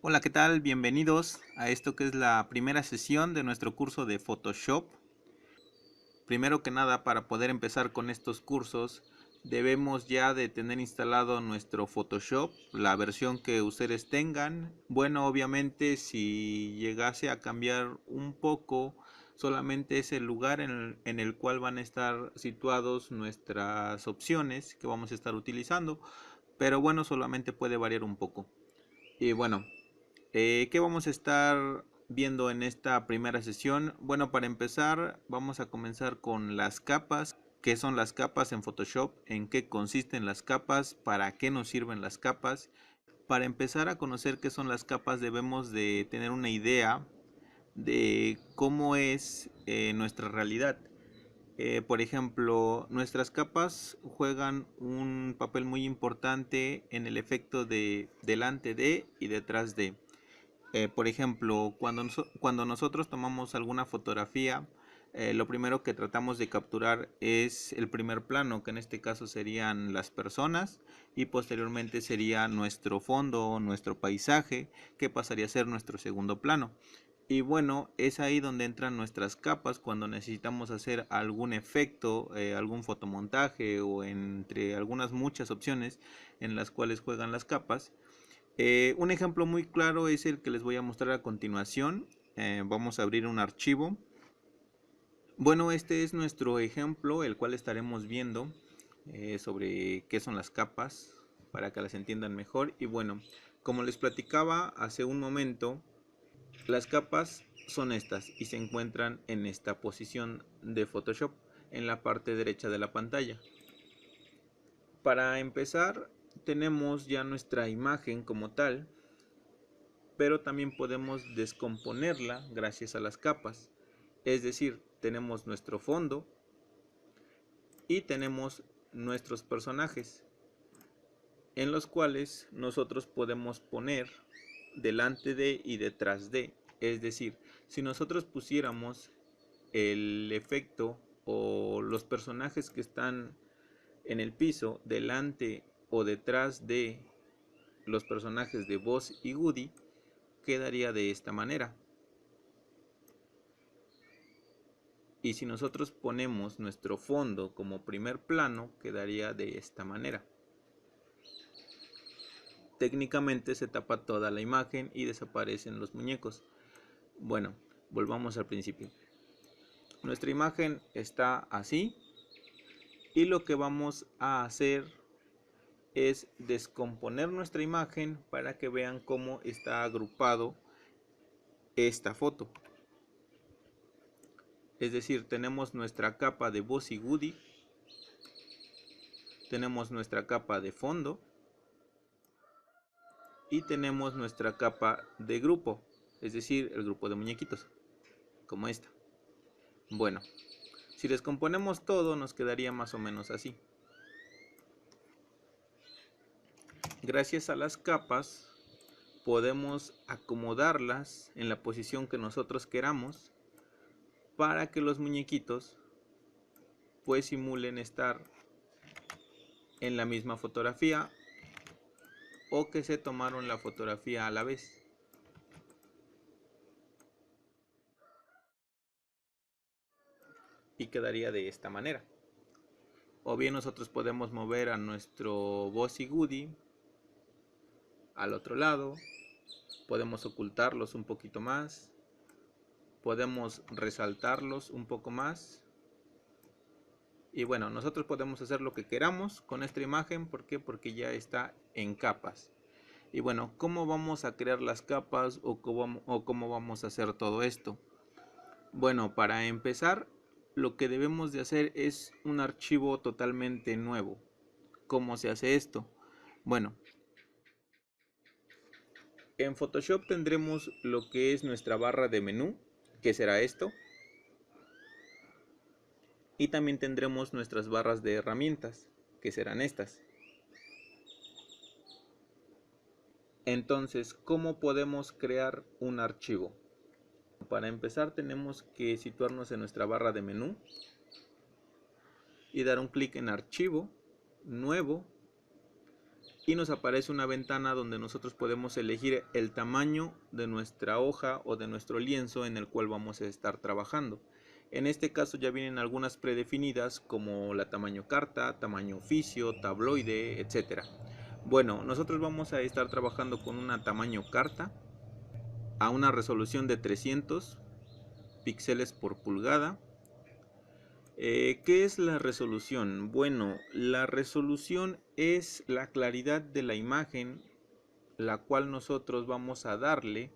Hola, ¿qué tal? Bienvenidos a esto que es la primera sesión de nuestro curso de Photoshop. Primero que nada, para poder empezar con estos cursos, debemos ya de tener instalado nuestro Photoshop, la versión que ustedes tengan. Bueno, obviamente si llegase a cambiar un poco, solamente es el lugar en el cual van a estar situados nuestras opciones que vamos a estar utilizando. Pero bueno, solamente puede variar un poco. Y bueno, ¿qué vamos a estar viendo en esta primera sesión? Bueno, para empezar, vamos a comenzar con las capas. ¿Qué son las capas en Photoshop? ¿En qué consisten las capas? ¿Para qué nos sirven las capas? Para empezar a conocer qué son las capas, debemos de tener una idea de cómo es nuestra realidad. Por ejemplo, nuestras capas juegan un papel muy importante en el efecto de delante de y detrás de. Por ejemplo, cuando nosotros tomamos alguna fotografía, lo primero que tratamos de capturar es el primer plano, que en este caso serían las personas, y posteriormente sería nuestro fondo, nuestro paisaje, que pasaría a ser nuestro segundo plano. Y bueno, es ahí donde entran nuestras capas cuando necesitamos hacer algún efecto, algún fotomontaje o entre algunas muchas opciones en las cuales juegan las capas. Un ejemplo muy claro es el que les voy a mostrar a continuación. Vamos a abrir un archivo. Bueno, este es nuestro ejemplo, el cual estaremos viendo sobre qué son las capas, para que las entiendan mejor. Y bueno, como les platicaba hace un momento, las capas son estas y se encuentran en esta posición de Photoshop, en la parte derecha de la pantalla. Para empezar, tenemos ya nuestra imagen como tal, pero también podemos descomponerla gracias a las capas. Es decir, tenemos nuestro fondo y tenemos nuestros personajes, en los cuales nosotros podemos poner delante de y detrás de. Es decir, si nosotros pusiéramos el efecto o los personajes que están en el piso delante o detrás de los personajes de Buzz y Woody, quedaría de esta manera. Y si nosotros ponemos nuestro fondo como primer plano, quedaría de esta manera. Técnicamente se tapa toda la imagen y desaparecen los muñecos. Bueno, volvamos al principio. Nuestra imagen está así y lo que vamos a hacer es descomponer nuestra imagen para que vean cómo está agrupado esta foto. Es decir, tenemos nuestra capa de Buzz y Woody, tenemos nuestra capa de fondo y tenemos nuestra capa de grupo, es decir, el grupo de muñequitos, como esta. Bueno, si descomponemos todo nos quedaría más o menos así. Gracias a las capas podemos acomodarlas en la posición que nosotros queramos para que los muñequitos pues simulen estar en la misma fotografía o que se tomaron la fotografía a la vez. Y quedaría de esta manera. O bien nosotros podemos mover a nuestro Buzz y Woody al otro lado, podemos ocultarlos un poquito más, podemos resaltarlos un poco más. Y bueno, nosotros podemos hacer lo que queramos con esta imagen. ¿Por qué? Porque ya está en capas. Y bueno, ¿cómo vamos a crear las capas o cómo vamos a hacer todo esto? Bueno, para empezar, lo que debemos de hacer es un archivo totalmente nuevo. ¿Cómo se hace esto? Bueno, en Photoshop tendremos lo que es nuestra barra de menú, que será esto. Y también tendremos nuestras barras de herramientas, que serán estas. Entonces, ¿cómo podemos crear un archivo? Para empezar tenemos que situarnos en nuestra barra de menú y dar un clic en archivo, nuevo, y nos aparece una ventana donde nosotros podemos elegir el tamaño de nuestra hoja o de nuestro lienzo en el cual vamos a estar trabajando. En este caso ya vienen algunas predefinidas como la tamaño carta, tamaño oficio, tabloide, etc. Bueno, nosotros vamos a estar trabajando con una tamaño carta a una resolución de 300 píxeles por pulgada. ¿Qué es la resolución? Bueno, la resolución es la claridad de la imagen la cual nosotros vamos a darle.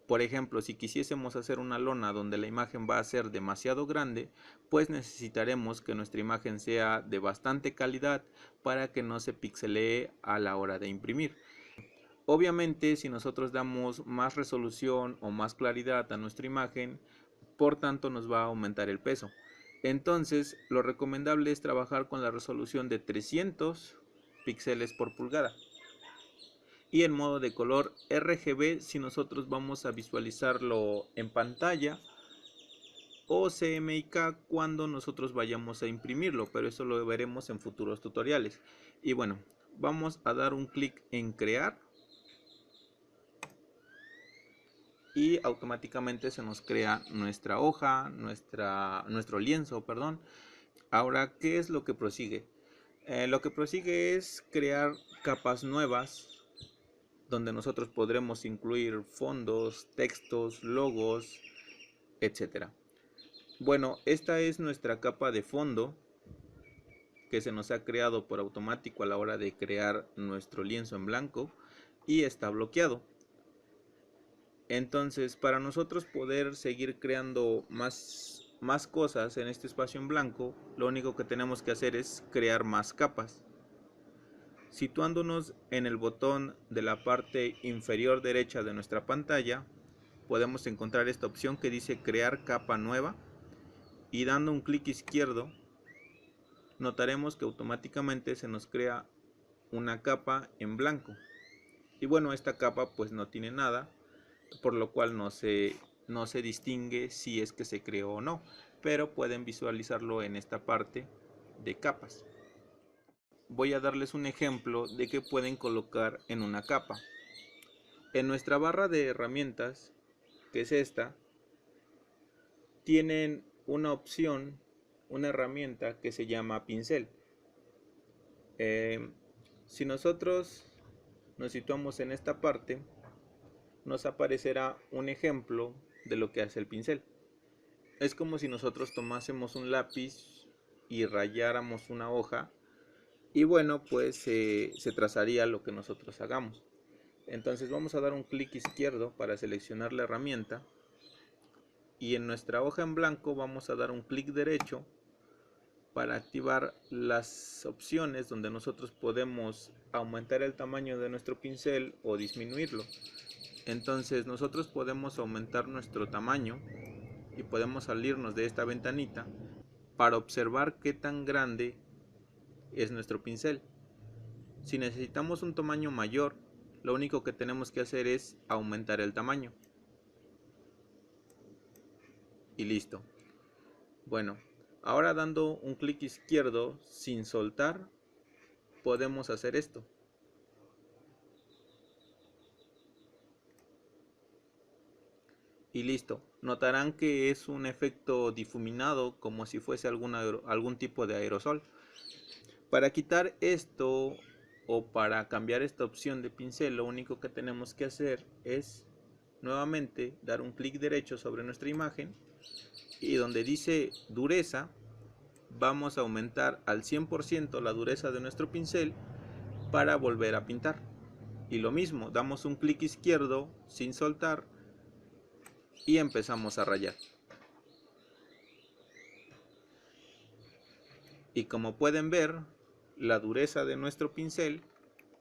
Por ejemplo, si quisiésemos hacer una lona donde la imagen va a ser demasiado grande, pues necesitaremos que nuestra imagen sea de bastante calidad para que no se pixelee a la hora de imprimir. Obviamente, si nosotros damos más resolución o más claridad a nuestra imagen, por tanto nos va a aumentar el peso. Entonces, lo recomendable es trabajar con la resolución de 300 píxeles por pulgada. Y en modo de color RGB si nosotros vamos a visualizarlo en pantalla, o CMYK cuando nosotros vayamos a imprimirlo, pero eso lo veremos en futuros tutoriales. Y bueno, vamos a dar un clic en crear y automáticamente se nos crea nuestra hoja, nuestro lienzo, perdón. Ahora, ¿qué es lo que prosigue? Lo que prosigue es crear capas nuevas donde nosotros podremos incluir fondos, textos, logos, etc. Bueno, esta es nuestra capa de fondo que se nos ha creado por automático a la hora de crear nuestro lienzo en blanco y está bloqueado. Entonces, para nosotros poder seguir creando más cosas en este espacio en blanco, lo único que tenemos que hacer es crear más capas. Situándonos en el botón de la parte inferior derecha de nuestra pantalla, podemos encontrar esta opción que dice crear capa nueva, y dando un clic izquierdo notaremos que automáticamente se nos crea una capa en blanco. Y bueno, esta capa pues no tiene nada, por lo cual no se distingue si es que se creó o no, pero pueden visualizarlo en esta parte de capas. Voy a darles un ejemplo de que pueden colocar en una capa. En nuestra barra de herramientas, que es esta, tienen una opción, una herramienta que se llama pincel. Si nosotros nos situamos en esta parte, nos aparecerá un ejemplo de lo que hace el pincel. Es como si nosotros tomásemos un lápiz y rayáramos una hoja, y bueno, pues se trazaría lo que nosotros hagamos. Entonces vamos a dar un clic izquierdo para seleccionar la herramienta, y en nuestra hoja en blanco vamos a dar un clic derecho para activar las opciones donde nosotros podemos aumentar el tamaño de nuestro pincel o disminuirlo. Entonces nosotros podemos aumentar nuestro tamaño y podemos salirnos de esta ventanita para observar qué tan grande es nuestro pincel. Si necesitamos un tamaño mayor, lo único que tenemos que hacer es aumentar el tamaño. Y listo. Bueno, ahora dando un clic izquierdo sin soltar, podemos hacer esto. Y listo. Notarán que es un efecto difuminado, como si fuese algún tipo de aerosol. Para quitar esto o para cambiar esta opción de pincel, lo único que tenemos que hacer es nuevamente dar un clic derecho sobre nuestra imagen, y donde dice dureza vamos a aumentar al 100% la dureza de nuestro pincel para volver a pintar. Y lo mismo, damos un clic izquierdo sin soltar y empezamos a rayar. Y como pueden ver, la dureza de nuestro pincel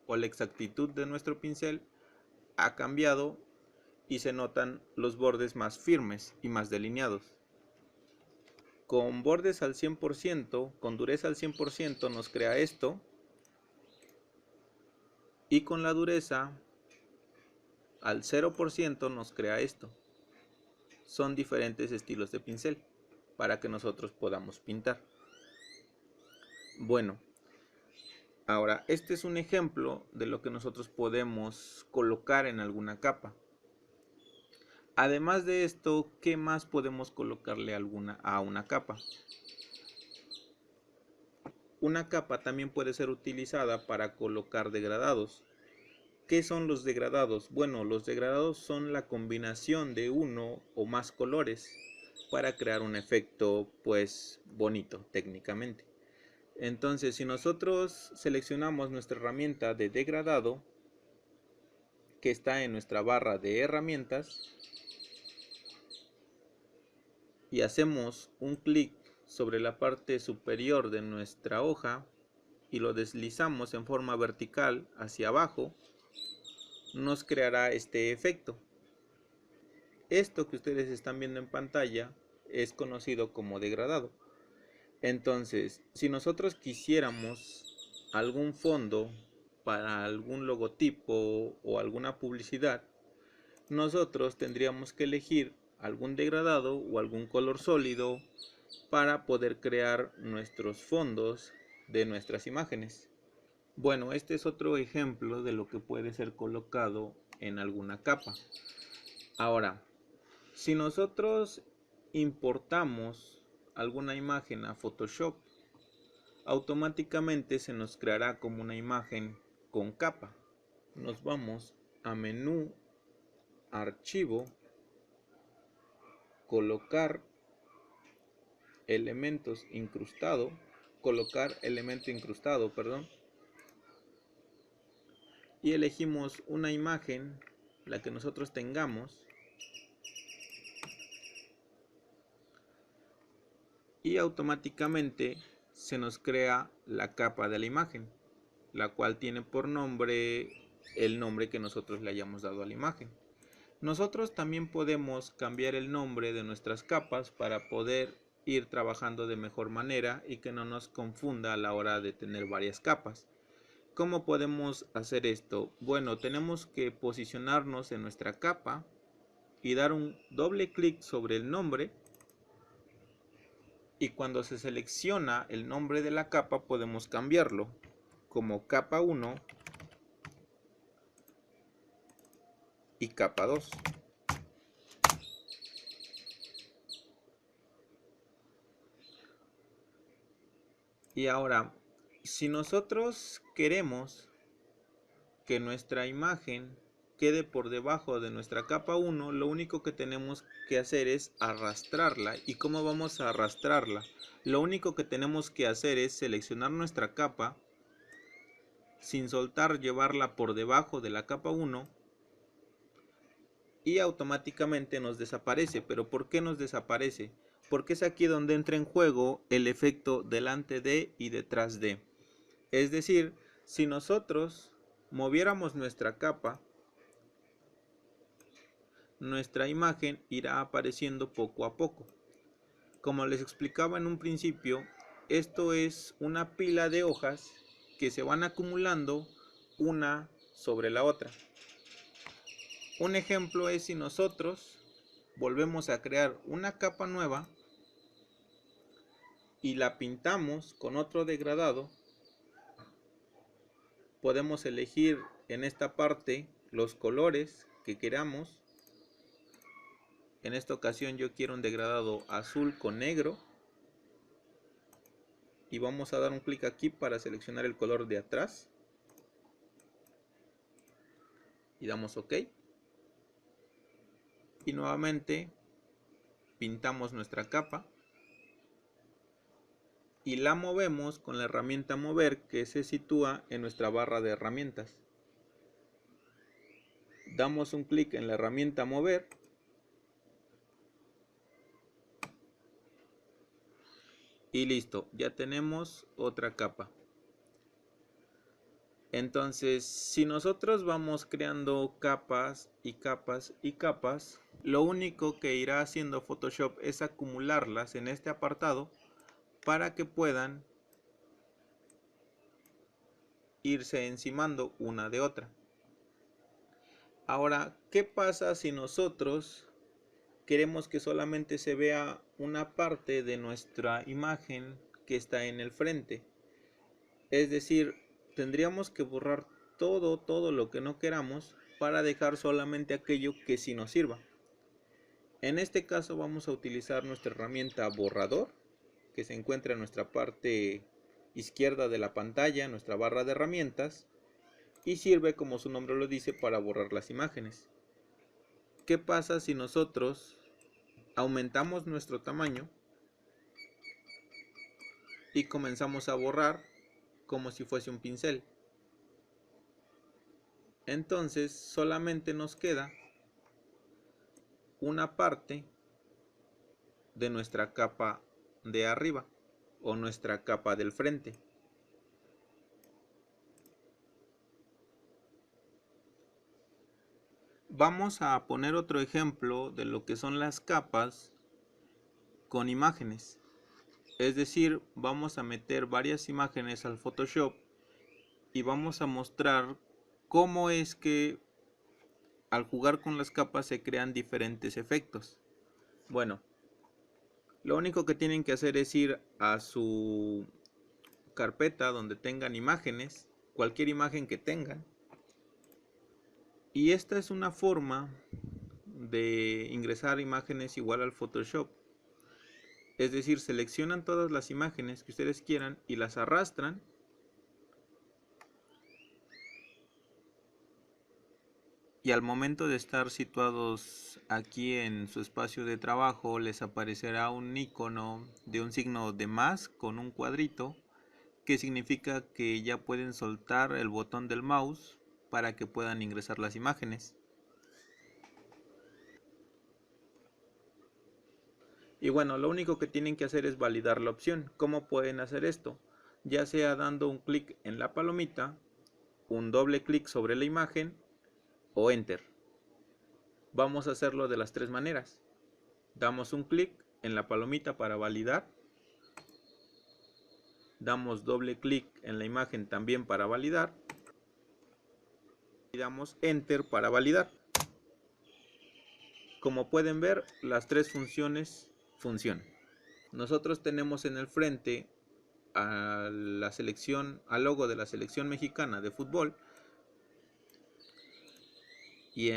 o la exactitud de nuestro pincel ha cambiado y se notan los bordes más firmes y más delineados. Con bordes al 100%, con dureza al 100% nos crea esto, y con la dureza al 0% nos crea esto. Son diferentes estilos de pincel para que nosotros podamos pintar. Bueno, Ahora, este es un ejemplo de lo que nosotros podemos colocar en alguna capa. Además de esto, ¿qué más podemos colocarle a una capa? Una capa también puede ser utilizada para colocar degradados. ¿Qué son los degradados? Bueno, los degradados son la combinación de uno o más colores para crear un efecto pues bonito técnicamente. Entonces, si nosotros seleccionamos nuestra herramienta de degradado que está en nuestra barra de herramientas y hacemos un clic sobre la parte superior de nuestra hoja y lo deslizamos en forma vertical hacia abajo, nos creará este efecto. Esto que ustedes están viendo en pantalla es conocido como degradado. Entonces, si nosotros quisiéramos algún fondo para algún logotipo o alguna publicidad, nosotros tendríamos que elegir algún degradado o algún color sólido para poder crear nuestros fondos de nuestras imágenes. Bueno, este es otro ejemplo de lo que puede ser colocado en alguna capa. Ahora, si nosotros importamos alguna imagen a Photoshop, automáticamente se nos creará como una imagen con capa. Nos vamos a menú, archivo, colocar elementos incrustado, colocar elemento incrustado, perdón, y elegimos una imagen, la que nosotros tengamos, y automáticamente se nos crea la capa de la imagen, la cual tiene por nombre el nombre que nosotros le hayamos dado a la imagen. Nosotros también podemos cambiar el nombre de nuestras capas para poder ir trabajando de mejor manera y que no nos confunda a la hora de tener varias capas. ¿Cómo podemos hacer esto? Bueno, tenemos que posicionarnos en nuestra capa y dar un doble clic sobre el nombre, y cuando se selecciona el nombre de la capa podemos cambiarlo como capa 1 y capa 2. Y ahora, si nosotros queremos que nuestra imagen quede por debajo de nuestra capa 1, lo único que tenemos que hacer es arrastrarla. ¿Y cómo vamos a arrastrarla? Lo único que tenemos que hacer es seleccionar nuestra capa, sin soltar llevarla por debajo de la capa 1 y automáticamente nos desaparece. ¿Pero por qué nos desaparece? Porque es aquí donde entra en juego el efecto delante de y detrás de. Es decir, si nosotros moviéramos nuestra capa, nuestra imagen irá apareciendo poco a poco. Como les explicaba en un principio, esto es una pila de hojas que se van acumulando una sobre la otra. Un ejemplo es si nosotros volvemos a crear una capa nueva y la pintamos con otro degradado, podemos elegir en esta parte los colores que queramos. En esta ocasión yo quiero un degradado azul con negro y vamos a dar un clic aquí para seleccionar el color de atrás y damos OK, y nuevamente pintamos nuestra capa y la movemos con la herramienta mover que se sitúa en nuestra barra de herramientas. Damos un clic en la herramienta mover y listo, ya tenemos otra capa. Entonces, si nosotros vamos creando capas y capas y capas, lo único que irá haciendo Photoshop es acumularlas en este apartado para que puedan irse encimando una de otra. Ahora, ¿qué pasa si nosotros queremos que solamente se vea una parte de nuestra imagen que está en el frente? Es decir, tendríamos que borrar todo lo que no queramos para dejar solamente aquello que sí nos sirva. En este caso vamos a utilizar nuestra herramienta borrador, que se encuentra en nuestra parte izquierda de la pantalla, nuestra barra de herramientas, y sirve, como su nombre lo dice, para borrar las imágenes. ¿Qué pasa si nosotros aumentamos nuestro tamaño y comenzamos a borrar como si fuese un pincel? Entonces solamente nos queda una parte de nuestra capa de arriba o nuestra capa del frente. Vamos a poner otro ejemplo de lo que son las capas con imágenes. Es decir, vamos a meter varias imágenes al Photoshop y vamos a mostrar cómo es que al jugar con las capas se crean diferentes efectos. Bueno, lo único que tienen que hacer es ir a su carpeta donde tengan imágenes, cualquier imagen que tengan. Y esta es una forma de ingresar imágenes igual al Photoshop. Es decir, seleccionan todas las imágenes que ustedes quieran y las arrastran. Y al momento de estar situados aquí en su espacio de trabajo, les aparecerá un icono de un signo de más con un cuadrito, que significa que ya pueden soltar el botón del mouse para que puedan ingresar las imágenes. Y bueno, lo único que tienen que hacer es validar la opción. ¿Cómo pueden hacer esto? Ya sea dando un clic en la palomita, un doble clic sobre la imagen o Enter. Vamos a hacerlo de las tres maneras. Damos un clic en la palomita para validar. Damos doble clic en la imagen también para validar. Y damos Enter para validar. Como pueden ver, las tres funciones funcionan. Nosotros tenemos en el frente a la selección, al logo de la selección mexicana de fútbol, y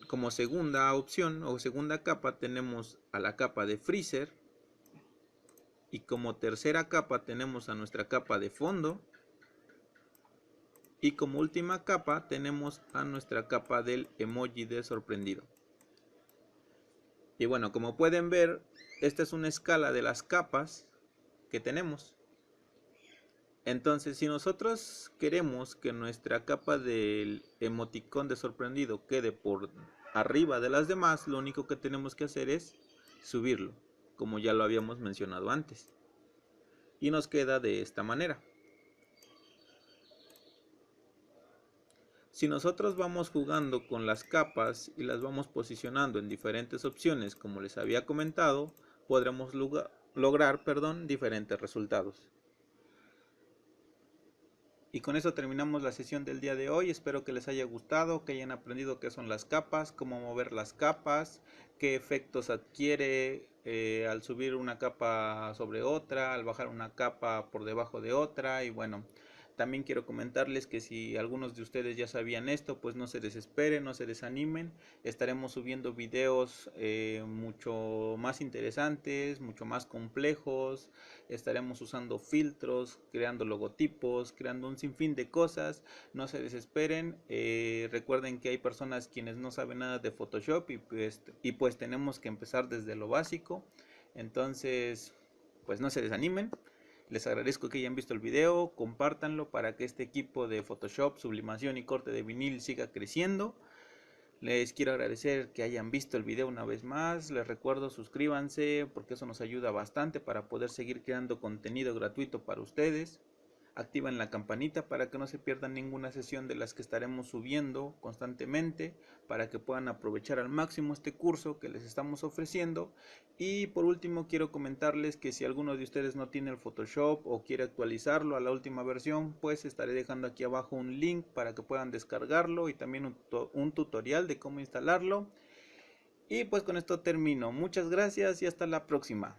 como segunda opción o segunda capa tenemos a la capa de Freezer, y como tercera capa tenemos a nuestra capa de fondo, y como última capa tenemos a nuestra capa del emoji de sorprendido. Y bueno, como pueden ver, esta es una escala de las capas que tenemos. Entonces, si nosotros queremos que nuestra capa del emoticón de sorprendido quede por arriba de las demás, lo único que tenemos que hacer es subirlo, como ya lo habíamos mencionado antes. Y nos queda de esta manera. Si nosotros vamos jugando con las capas y las vamos posicionando en diferentes opciones, como les había comentado, podremos lograr diferentes resultados. Y con eso terminamos la sesión del día de hoy. Espero que les haya gustado, que hayan aprendido qué son las capas, cómo mover las capas, qué efectos adquiere al subir una capa sobre otra, al bajar una capa por debajo de otra. Y bueno, también quiero comentarles que si algunos de ustedes ya sabían esto, pues no se desesperen, no se desanimen. Estaremos subiendo videos mucho más interesantes, mucho más complejos. Estaremos usando filtros, creando logotipos, creando un sinfín de cosas. No se desesperen. Recuerden que hay personas quienes no saben nada de Photoshop y pues tenemos que empezar desde lo básico. Entonces, pues no se desanimen. Les agradezco que hayan visto el video, compártanlo para que este equipo de Photoshop, sublimación y corte de vinil siga creciendo. Les quiero agradecer que hayan visto el video una vez más. Les recuerdo, suscríbanse porque eso nos ayuda bastante para poder seguir creando contenido gratuito para ustedes. Activen la campanita para que no se pierdan ninguna sesión de las que estaremos subiendo constantemente, para que puedan aprovechar al máximo este curso que les estamos ofreciendo. Y por último quiero comentarles que si alguno de ustedes no tiene el Photoshop o quiere actualizarlo a la última versión, pues estaré dejando aquí abajo un link para que puedan descargarlo y también un tutorial de cómo instalarlo. Y pues con esto termino. Muchas gracias y hasta la próxima.